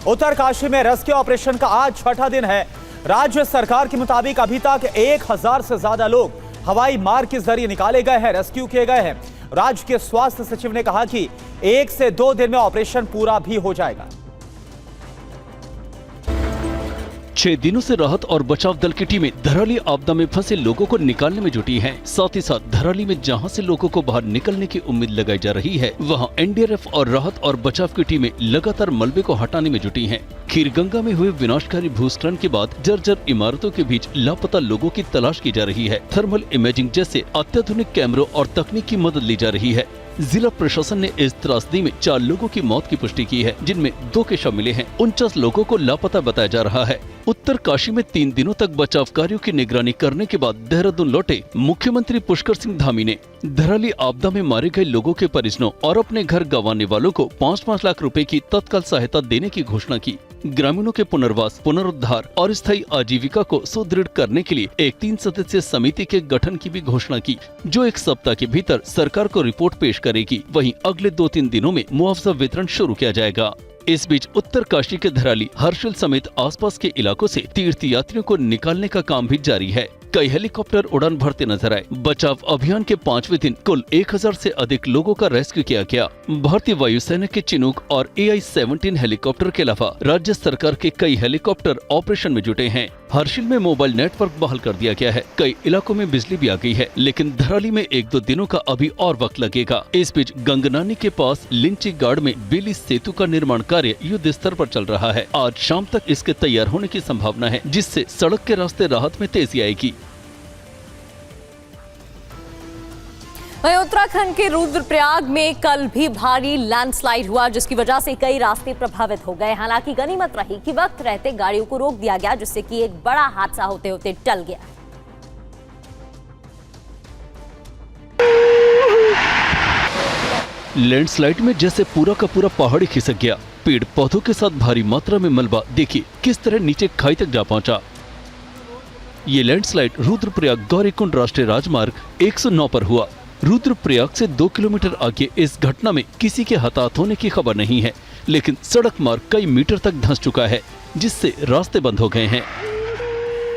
उत्तरकाशी में rescue operation का आज छठा दिन है। राज्य सरकार के मुताबिक अभी तक 1000 से ज्यादा लोग हवाई मार्ग के जरिए निकाले गए हैं, रेस्क्यू किए गए हैं। राज्य के स्वास्थ्य सचिव ने कहा कि 1 से 2 दिन में ऑपरेशन पूरा भी हो जाएगा। 6 दिनों से राहत और बचाव दल की टीमें धराली आपदा में फंसे लोगों को निकालने में जुटी हैं। साथ ही साथ धराली में जहां से लोगों को बाहर निकलने की उम्मीद लगाई जा रही है, वहां एनडीआरएफ और राहत और बचाव की टीमें लगातार मलबे को हटाने में जुटी हैं। खीरगंगा में हुए विनाशकारी भूस्खलन के बाद जर्जर इमारतों के बीच लापता लोगों की तलाश की जा रही है। थर्मल इमेजिंग जैसे अत्याधुनिक कैमरों और तकनीक की मदद ली जा रही है। जिला प्रशासन ने इस त्रासदी में 4 लोगों की मौत की पुष्टि की है, जिनमें 2 के शव मिले हैं। 49 लोगों को लापता बताया जा रहा है। उत्तरकाशी में 3 दिनों तक बचाव कार्यों की निगरानी करने के बाद देहरादून लौटे मुख्यमंत्री पुष्कर सिंह धामी ने धराली आपदा में मारे गए लोगों के परिजनों और अपने घर गंवाने वालों को 5-5 लाख रुपए की तत्काल सहायता देने की घोषणा की। ग्रामीणों के पुनर्वास, पुनरुद्धार और स्थायी आजीविका को सुदृढ़ करने के लिए एक 3 सदस्यीय समिति के गठन की भी घोषणा की, जो 1 सप्ताह के भीतर सरकार को रिपोर्ट पेश करेगी। वहीं अगले 2-3 दिनों में मुआवजा वितरण शुरू किया जाएगा। इस बीच उत्तरकाशी के धराली, हर्षिल समेत आसपास के इलाकों से तीर्थ यात्रियों को निकालने का काम भी जारी है। कई हेलीकॉप्टर उड़ान भरते नजर आए। बचाव अभियान के 5वें दिन कुल 1000 से अधिक लोगों का रेस्क्यू किया गया। भारतीय वायुसेना के चिनूक और AI-17 हेलीकॉप्टर के अलावा राज्य सरकार के कई हेलीकॉप्टर ऑपरेशन में जुटे हैं। हर्षिल में मोबाइल नेटवर्क बहाल कर दिया गया है। कई इलाकों में बिजली भी आ गई है, लेकिन धराली में 1-2 दिनों का अभी और वक्त लगेगा। इस बीच गंगनानी के पास लिंची गाड़ में बेली सेतु का निर्माण कार्य युद्ध स्तर पर चल रहा है। आज शाम तक इसके तैयार होने की संभावना है, जिससे सड़क के रास्ते राहत में तेजी आएगी। वहीं उत्तराखंड के रुद्रप्रयाग में कल भी भारी लैंडस्लाइड हुआ, जिसकी वजह से कई रास्ते प्रभावित हो गए। हालांकि गनीमत रही कि वक्त रहते गाड़ियों को रोक दिया गया, जिससे कि एक बड़ा हादसा होते होते टल गया। लैंडस्लाइड में जैसे पूरा का पूरा पहाड़ी खिसक गया। पेड़ पौधों के साथ भारी मात्रा में मलबा देखिए किस तरह नीचे खाई तक जा पहुंचा। ये लैंडस्लाइड रुद्रप्रयाग गौरीकुंड राष्ट्रीय राजमार्ग 109 पर हुआ। रुद्रप्रयाग से 2 किलोमीटर आगे इस घटना में किसी के हताहत होने की खबर नहीं है, लेकिन सड़क मार्ग कई मीटर तक धंस चुका है, जिससे रास्ते बंद हो गए हैं।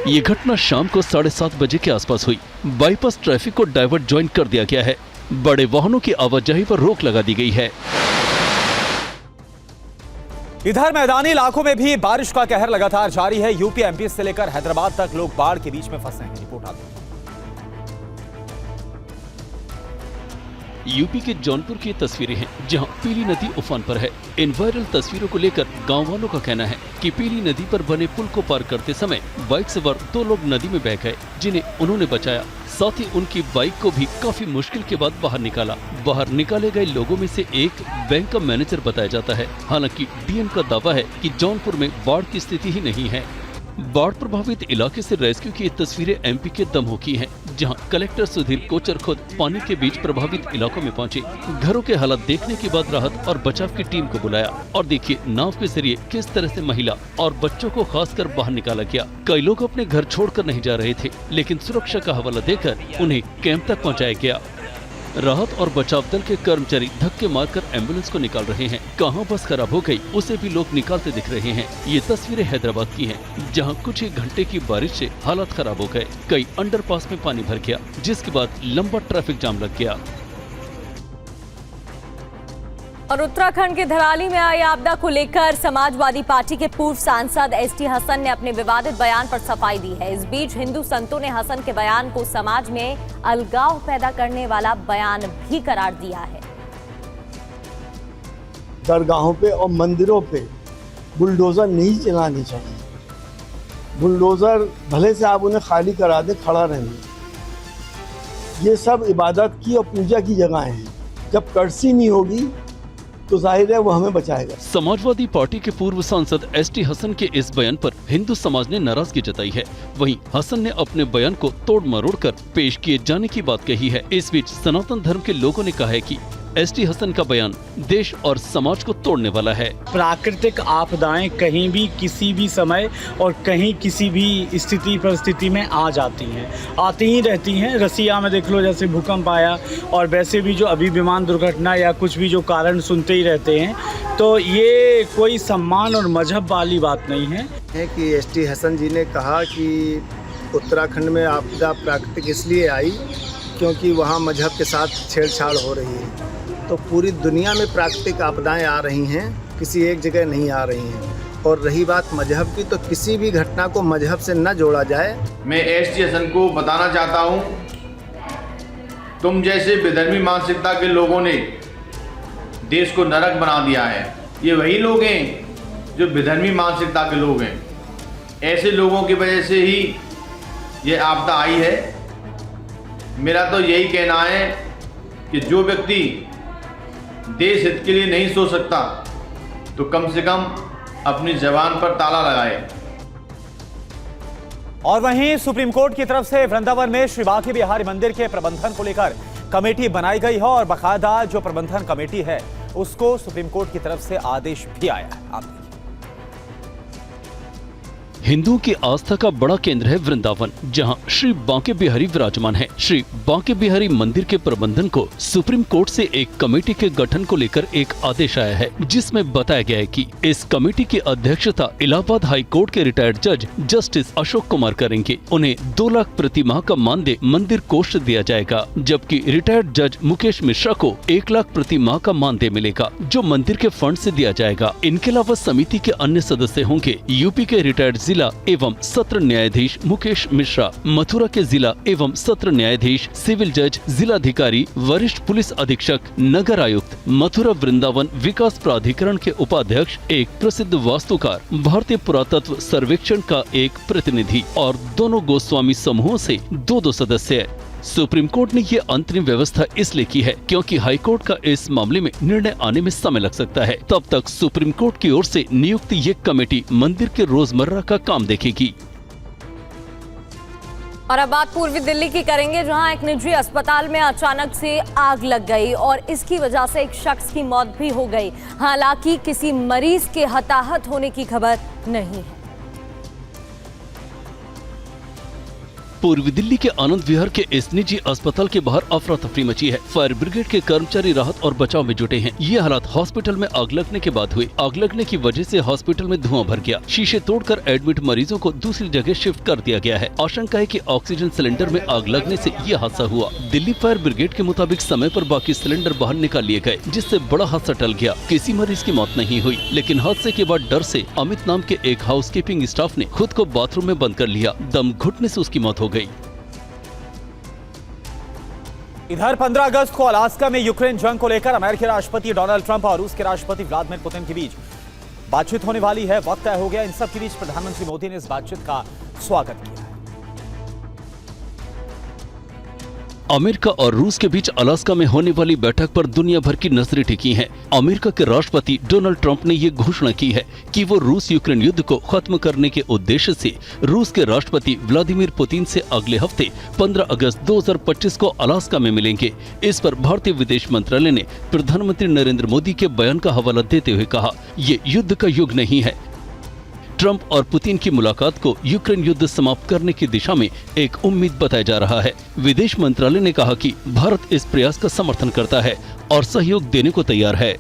ये घटना शाम को 7:30 बजे के आसपास हुई। बाईपास ट्रैफिक को डाइवर्ट ज्वाइन कर दिया गया है। बड़े वाहनों की आवाजाही पर रोक लगा दी गई है। इधर मैदानी इलाकों में भी बारिश का कहर लगातार जारी है। यूपी, MP से लेकर हैदराबाद तक लोग बाढ़ के बीच में फंसे हैं। रिपोर्ट आती है। यूपी के जौनपुर की तस्वीरें हैं, जहां पीली नदी उफान पर है। इन वायरल तस्वीरों को लेकर गांव वालों का कहना है कि पीली नदी पर बने पुल को पार करते समय बाइक सवार 2 लोग नदी में बह गए, जिन्हें उन्होंने बचाया। साथ ही उनकी बाइक को भी काफी मुश्किल के बाद बाहर निकाला। बाहर निकाले गए लोगों में से एक बैंक का मैनेजर बताया जाता है। हालांकि डीएम का दावा है कि जौनपुर में बाढ़ की स्थिति ही नहीं है। बाढ़ प्रभावित इलाके से रेस्क्यू की तस्वीरें MP के दमोह की हैं, जहां कलेक्टर सुधीर कोचर खुद पानी के बीच प्रभावित इलाकों में पहुंचे। घरों के हालात देखने के बाद राहत और बचाव की टीम को बुलाया और देखिए नाव के जरिए किस तरह से महिला और बच्चों को खासकर बाहर निकाला गया। कई लोग अपने घर छोड़कर नहीं जा रहे थे, लेकिन सुरक्षा का हवाला देकर उन्हें कैंप तक पहुँचाया गया। राहत और बचाव दल के कर्मचारी धक्के मारकर एम्बुलेंस को निकाल रहे हैं। कहां बस खराब हो गई उसे भी लोग निकालते दिख रहे हैं। ये तस्वीरें हैदराबाद की हैं, जहां कुछ ही घंटे की बारिश से हालात खराब हो गए। कई अंडरपास में पानी भर गया, जिसके बाद लंबा ट्रैफिक जाम लग गया। और उत्तराखंड के धराली में आई आपदा को लेकर समाजवादी पार्टी के पूर्व सांसद ST हसन ने अपने विवादित बयान पर सफाई दी है। इस बीच हिंदू संतों ने हसन के बयान को समाज में अलगाव पैदा करने वाला बयान भी करार दिया है। दरगाहों पे और मंदिरों पे बुलडोजर नहीं चलानी चाहिए। बुलडोजर भले से आप उन्हें खाली करा दें, खड़ा रहने। ये सब इबादत की और पूजा की जगहें हैं। जब कर्सी नहीं होगी तो जाहिर है वो हमें बचाएगा। समाजवादी पार्टी के पूर्व सांसद ST हसन के इस बयान पर हिंदू समाज ने नाराजगी जताई है। वहीं हसन ने अपने बयान को तोड़ मरोड़ कर पेश किए जाने की बात कही है। इस बीच सनातन धर्म के लोगों ने कहा है कि एसटी हसन का बयान देश और समाज को तोड़ने वाला है। प्राकृतिक आपदाएं कहीं भी किसी भी समय और कहीं किसी भी स्थिति परिस्थिति में आ जाती हैं, आती ही रहती हैं। रसिया में देख लो जैसे भूकंप आया, और वैसे भी जो अभी विमान दुर्घटना या कुछ भी जो कारण सुनते ही रहते हैं, तो ये कोई सम्मान और मजहब वाली बात नहीं है। कि एसटी हसन जी ने कहा कि उत्तराखंड में आपदा प्राकृतिक इसलिए आई क्योंकि वहाँ मजहब के साथ छेड़छाड़ हो रही है। तो पूरी दुनिया में प्राकृतिक आपदाएं आ रही हैं, किसी एक जगह नहीं आ रही हैं। और रही बात मजहब की, तो किसी भी घटना को मजहब से न जोड़ा जाए। मैं एसटी हसन को बताना चाहता हूँ, तुम जैसे विधर्मी मानसिकता के लोगों ने देश को नरक बना दिया है। ये वही लोग हैं जो विधर्मी मानसिकता के लोग हैं। ऐसे लोगों की वजह से ही ये आपदा आई है। मेरा तो यही कहना है कि जो व्यक्ति देश हित के लिए नहीं सोच सकता तो कम से कम अपनी जबान पर ताला लगाए। और वहीं सुप्रीम कोर्ट की तरफ से वृंदावन में श्री बांके बिहारी मंदिर के प्रबंधन को लेकर कमेटी बनाई गई है और बाकायदा जो प्रबंधन कमेटी है उसको सुप्रीम कोर्ट की तरफ से आदेश भी आया है। आप देखिए। हिंदुओं की आस्था का बड़ा केंद्र है वृंदावन, जहां श्री बांके बिहारी विराजमान है। श्री बांके बिहारी मंदिर के प्रबंधन को सुप्रीम कोर्ट से एक कमेटी के गठन को लेकर एक आदेश आया है, जिसमें बताया गया है कि इस कमेटी की अध्यक्षता इलाहाबाद हाई कोर्ट के रिटायर्ड जज जस्टिस अशोक कुमार करेंगे। उन्हें 2 लाख प्रति माह का मानदेय मंदिर कोष दिया जाएगा, जबकि रिटायर्ड जज मुकेश मिश्रा को 1 लाख प्रति माह का मानदेय मिलेगा, जो मंदिर के फंड से दिया जाएगा। इनके अलावा समिति के अन्य सदस्य होंगे यूपी के रिटायर्ड जिला एवं सत्र न्यायाधीश मुकेश मिश्रा, मथुरा के जिला एवं सत्र न्यायाधीश, सिविल जज, जिलाधिकारी, वरिष्ठ पुलिस अधीक्षक, नगर आयुक्त, मथुरा वृंदावन विकास प्राधिकरण के उपाध्यक्ष, एक प्रसिद्ध वास्तुकार, भारतीय पुरातत्व सर्वेक्षण का एक प्रतिनिधि और दोनों गोस्वामी समूहों से 2-2 सदस्य। सुप्रीम कोर्ट ने ये अंतरिम व्यवस्था इसलिए की है क्योंकि हाई कोर्ट का इस मामले में निर्णय आने में समय लग सकता है। तब तक सुप्रीम कोर्ट की ओर से नियुक्त ये कमेटी मंदिर के रोजमर्रा का काम देखेगी। और अब बात पूर्वी दिल्ली की करेंगे, जहां एक निजी अस्पताल में अचानक से आग लग गई और इसकी वजह से एक शख्स की मौत भी हो गई। हालांकि किसी मरीज के हताहत होने की खबर नहीं है। पूर्वी दिल्ली के आनंद विहार के इस निजी अस्पताल के बाहर अफरा तफरी मची है। फायर ब्रिगेड के कर्मचारी राहत और बचाव में जुटे हैं। ये हालात हॉस्पिटल में आग लगने के बाद हुए। आग लगने की वजह से हॉस्पिटल में धुआं भर गया। शीशे तोड़कर एडमिट मरीजों को दूसरी जगह शिफ्ट कर दिया गया है। आशंका है कि ऑक्सीजन सिलेंडर में आग लगने से ये हादसा हुआ। दिल्ली फायर ब्रिगेड के मुताबिक समय पर बाकी सिलेंडर बाहर निकाल लिए गए, जिससे बड़ा हादसा टल गया। किसी मरीज की मौत नहीं हुई, लेकिन हादसे के बाद डर से अमित नाम के एक हाउसकीपिंग स्टाफ ने खुद को बाथरूम में बंद कर लिया। दम घुटने से उसकी मौत हो गई। इधर 15 अगस्त को अलास्का में यूक्रेन जंग को लेकर अमेरिकी राष्ट्रपति डोनाल्ड ट्रंप और रूस के राष्ट्रपति व्लादिमीर पुतिन के बीच बातचीत होने वाली है। वक्त तय हो गया। इन सब के बीच प्रधानमंत्री मोदी ने इस बातचीत का स्वागत किया है। अमेरिका और रूस के बीच अलास्का में होने वाली बैठक पर दुनिया भर की नजरें टिकी हैं। अमेरिका के राष्ट्रपति डोनाल्ड ट्रंप ने ये घोषणा की है कि वो रूस यूक्रेन युद्ध को खत्म करने के उद्देश्य से रूस के राष्ट्रपति व्लादिमीर पुतिन से अगले हफ्ते 15 अगस्त 2025 को अलास्का में मिलेंगे। इस पर भारतीय विदेश मंत्रालय ने प्रधानमंत्री नरेंद्र मोदी के बयान का हवाला देते हुए कहा, ये युद्ध का युग नहीं है। ट्रंप और पुतिन की मुलाकात को यूक्रेन युद्ध समाप्त करने की दिशा में एक उम्मीद बताया जा रहा है। विदेश मंत्रालय ने कहा कि भारत इस प्रयास का समर्थन करता है और सहयोग देने को तैयार है।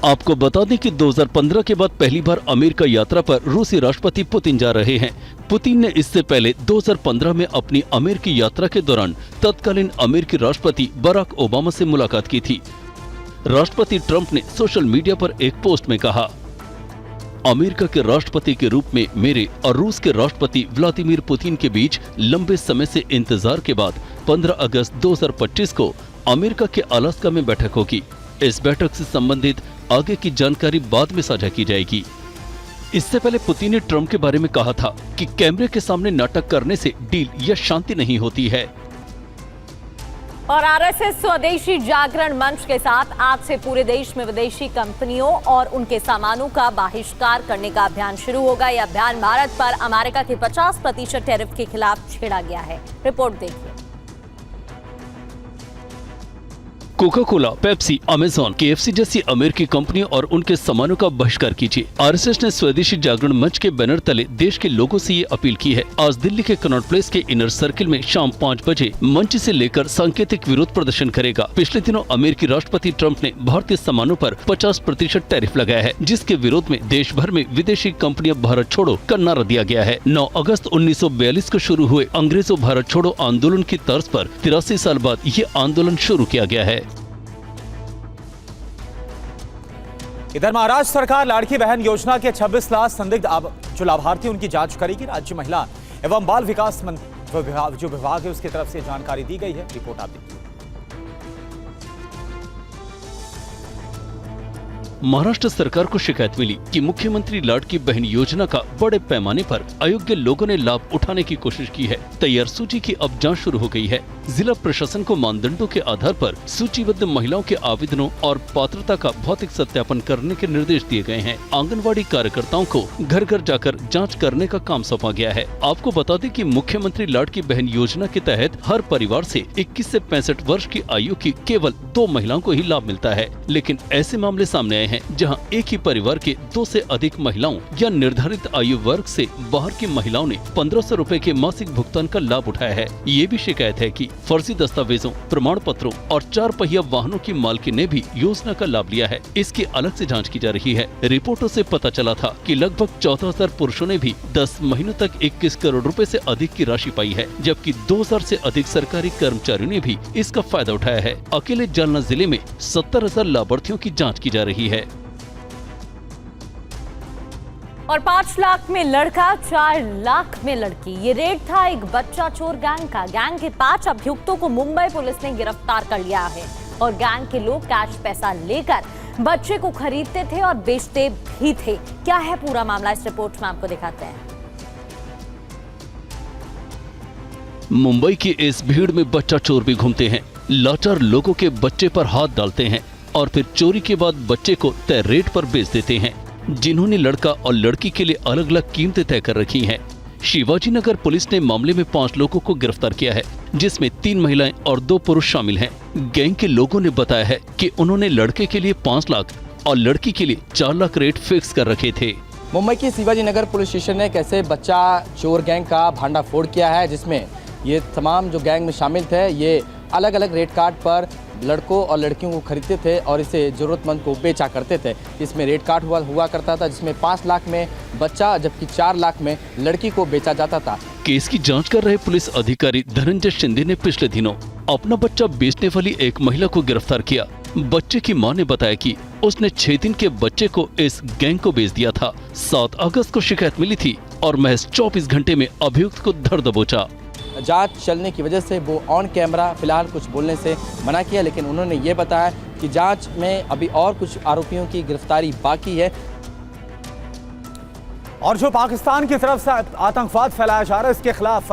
आपको बता दें कि 2015 के बाद पहली बार अमेरिका यात्रा पर रूसी राष्ट्रपति पुतिन जा रहे हैं। पुतिन ने इससे पहले 2015 में अपनी अमेरिकी यात्रा के दौरान तत्कालीन अमेरिकी राष्ट्रपति बराक ओबामा से मुलाकात की थी। राष्ट्रपति ट्रंप ने सोशल मीडिया पर एक पोस्ट में कहा, अमेरिका के राष्ट्रपति के रूप में मेरे और रूस के राष्ट्रपति व्लादिमीर पुतिन के बीच लंबे समय से इंतजार के बाद 15 अगस्त 2025 को अमेरिका के अलास्का में बैठक होगी। इस बैठक से संबंधित आगे की जानकारी बाद में साझा की जाएगी। इससे पहले पुतिन ने ट्रंप के बारे में कहा था कि कैमरे के सामने नाटक करने से डील या शांति नहीं होती है। और आरएसएस स्वदेशी जागरण मंच के साथ आज से पूरे देश में विदेशी कंपनियों और उनके सामानों का बहिष्कार करने का अभियान शुरू होगा। यह अभियान भारत पर अमेरिका के 50% टैरिफ के खिलाफ छेड़ा गया है। रिपोर्ट देखिए। Coca Cola, Pepsi, Amazon, KFC जैसी अमेरिकी कंपनियों और उनके सामानों का बहिष्कार कीजिए। RSS ने स्वदेशी जागरण मंच के बैनर तले देश के लोगों से ये अपील की है। आज दिल्ली के कनॉट प्लेस के इनर सर्किल में शाम 5 बजे मंच से लेकर सांकेतिक विरोध प्रदर्शन करेगा। पिछले दिनों अमेरिकी राष्ट्रपति ट्रंप ने भारतीय सामानों पर 50% टैरिफ लगाया है, जिसके विरोध में देश भर में विदेशी कंपनियां भारत छोड़ो का नारा दिया गया है। 9 अगस्त 1942 को शुरू हुए अंग्रेजों भारत छोड़ो आंदोलन की तर्ज पर 83 साल बाद ये आंदोलन शुरू किया गया है। इधर महाराष्ट्र सरकार लाड़की बहन योजना के 26 लाख संदिग्ध जो लाभार्थी उनकी जांच करेगी। राज्य महिला एवं बाल विकास विभाग है उसकी तरफ से जानकारी दी गई है। रिपोर्ट आप देखिए। महाराष्ट्र सरकार को शिकायत मिली कि मुख्यमंत्री लाड़की बहन योजना का बड़े पैमाने पर अयोग्य लोगों ने लाभ उठाने की कोशिश की है। तैयार सूची की अब जांच शुरू हो गई है। जिला प्रशासन को मानदंडों के आधार पर सूचीबद्ध महिलाओं के आवेदनों और पात्रता का भौतिक सत्यापन करने के निर्देश दिए गए हैं। आंगनवाड़ी कार्यकर्ताओं को घर घर जाकर जाँच करने का काम सौंपा गया है। आपको बता दें कि मुख्यमंत्री लाड़की बहन योजना के तहत हर परिवार से 21 से 65 वर्ष की आयु की केवल 2 महिलाओं को ही लाभ मिलता है। लेकिन ऐसे मामले सामने हैं जहां एक ही परिवार के 2 से अधिक महिलाओं या निर्धारित आयु वर्ग से बाहर की महिलाओं ने 1500 रुपए के मासिक भुगतान का लाभ उठाया है। ये भी शिकायत है कि फर्जी दस्तावेजों, प्रमाण पत्रों और 4 पहिया वाहनों की मालकिन ने भी योजना का लाभ लिया है। इसकी अलग से जांच की जा रही है। रिपोर्टों से पता चला था कि लगभग 14,000 पुरुषों ने भी 10 महीनों तक 21 करोड़ रुपए से अधिक की राशि पाई है, जबकि 2000 से अधिक सरकारी कर्मचारियों ने भी इसका फायदा उठाया है। अकेले जालना जिले में 70,000 लाभार्थियों की जाँच की जा रही है। और 5 लाख में लड़का, 4 लाख में लड़की, ये रेड था एक बच्चा चोर गैंग का। गैंग के 5 अभियुक्तों को मुंबई पुलिस ने गिरफ्तार कर लिया है और गैंग के लोग कैश पैसा लेकर बच्चे को खरीदते थे और बेचते भी थे। क्या है पूरा मामला, इस रिपोर्ट में आपको दिखाते हैं। मुंबई की इस भीड़ में बच्चा चोर भी घूमते हैं। लाचार लोगों के बच्चे पर हाथ डालते हैं और फिर चोरी के बाद बच्चे को तय रेट पर बेच देते हैं। जिन्होंने लड़का और लड़की के लिए अलग अलग कीमतें तय कर रखी हैं। शिवाजी नगर पुलिस ने मामले में 5 लोगों को गिरफ्तार किया है, जिसमें 3 महिलाएं और 2 पुरुष शामिल हैं। गैंग के लोगों ने बताया है कि उन्होंने लड़के के लिए 5 लाख और लड़की के लिए 4 लाख रेट फिक्स कर रखे थे। मुंबई की शिवाजी नगर पुलिस स्टेशन ने कैसे बच्चा चोर गैंग का भांडाफोड़ किया है, जिसमें ये तमाम जो गैंग में शामिल थे ये अलग अलग रेट कार्ड पर लड़कों और लड़कियों को खरीदते थे और इसे ज़रूरतमंद को बेचा करते थे। इसमें रेट कार्ड हुआ करता था, जिसमें 5 लाख में बच्चा जबकि 4 लाख में लड़की को बेचा जाता था। केस की जांच कर रहे पुलिस अधिकारी धनंजय शिंदे ने पिछले दिनों अपना बच्चा बेचने वाली एक महिला को गिरफ्तार किया। बच्चे की मां ने बताया कि उसने 6 दिन के बच्चे को इस गैंग को बेच दिया था। 7 अगस्त को शिकायत मिली थी और महज 24 घंटे में अभियुक्त को धर दबोचा। जांच चलने की वजह से वो ऑन कैमरा फिलहाल कुछ बोलने से मना किया, लेकिन उन्होंने ये बताया कि जांच में अभी और कुछ आरोपियों की गिरफ्तारी बाकी है। और जो पाकिस्तान की तरफ से आतंकवाद फैलाया जा रहा है, इसके खिलाफ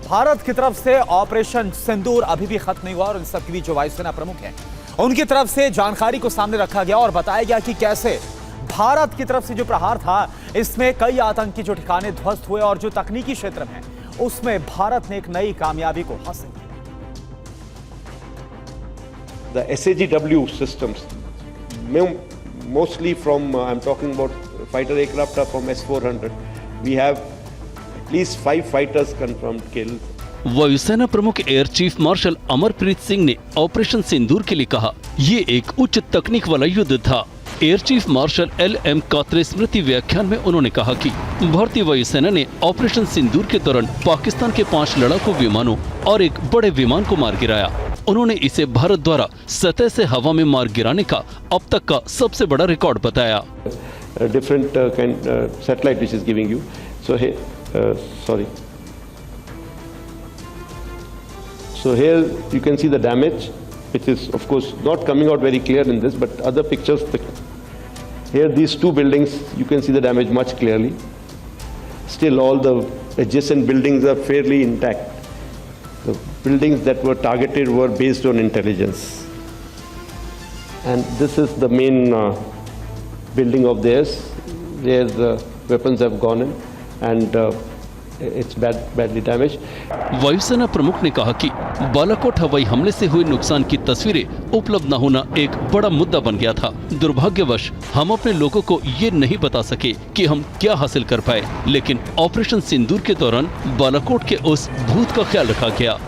भारत की तरफ से ऑपरेशन सिंदूर अभी भी खत्म नहीं हुआ और इन सबके बीच जो वायुसेना प्रमुख हैं उनकी तरफ से जानकारी को सामने रखा गया और बताया गया कि कैसे भारत की तरफ से जो प्रहार था इसमें कई आतंकी जो ठिकाने ध्वस्त हुए और जो तकनीकी क्षेत्र में उसमें भारत ने एक नई कामयाबी को हासिल किया। The SAGW systems, mostly from I'm talking about fighter aircraft are from S-400. We have at least 5 fighters confirmed killed. वायुसेना प्रमुख air chief martial Amarpreet Singh ने ऑपरेशन सिंदूर के लिए कहा, ये एक उच्च तकनीक वाला युद्ध था। Air chief marshal LM Katre स्मृति व्याख्यान में उन्होंने कहा कि भारतीय वायुसेना ने ऑपरेशन सिंदूर के दौरान पाकिस्तान के 5 लड़ाकू विमानों और एक बड़े विमान को मार गिराया। उन्होंने इसे भारत द्वारा सतह से हवा में मार गिराने का अब तक का सबसे बड़ा रिकॉर्ड बताया। Different kind satellite which is giving you. So here, sorry. So here you can see the damage. It is of course not coming out very clear in this, but other pictures. Here these 2 buildings, you can see the damage much clearly. Still all the adjacent buildings are fairly intact. The buildings that were targeted were based on intelligence. And this is the main building of theirs, where the weapons have gone in and it's badly damaged. वायुसेना प्रमुख ने कहा कि बालाकोट हवाई हमले से हुए नुकसान की तस्वीरें उपलब्ध न होना एक बड़ा मुद्दा बन गया था। दुर्भाग्यवश हम अपने लोगों को ये नहीं बता सके कि हम क्या हासिल कर पाए, लेकिन ऑपरेशन सिंदूर के दौरान बालाकोट के उस भूत का ख्याल रखा गया।